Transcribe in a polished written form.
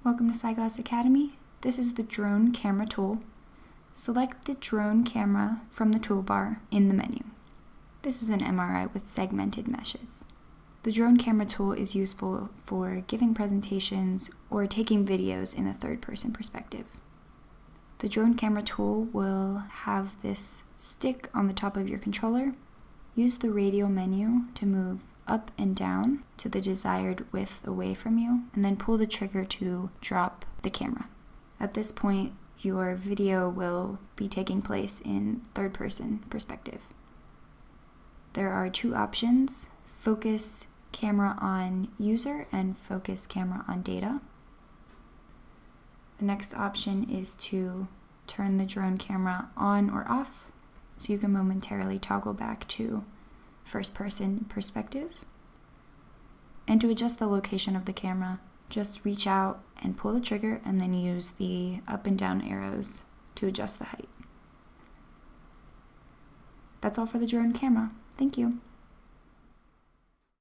Welcome to syGlass Academy. This is the drone camera tool. Select the drone camera from the toolbar in the menu. This is an MRI with segmented meshes. The drone camera tool is useful for giving presentations or taking videos in a third-person perspective. The drone camera tool will have this stick on the top of your controller. Use the radial menu to move up and down to the desired width away from you, and then pull the trigger to drop the camera. At this point, your video will be taking place in third-person perspective. There are two options: focus camera on user and focus camera on data. The next option is to turn the drone camera on or off, so you can momentarily toggle back to first-person perspective. And to adjust the location of the camera, just reach out and pull the trigger and then use the up and down arrows to adjust the height. That's all for the drone camera. Thank you.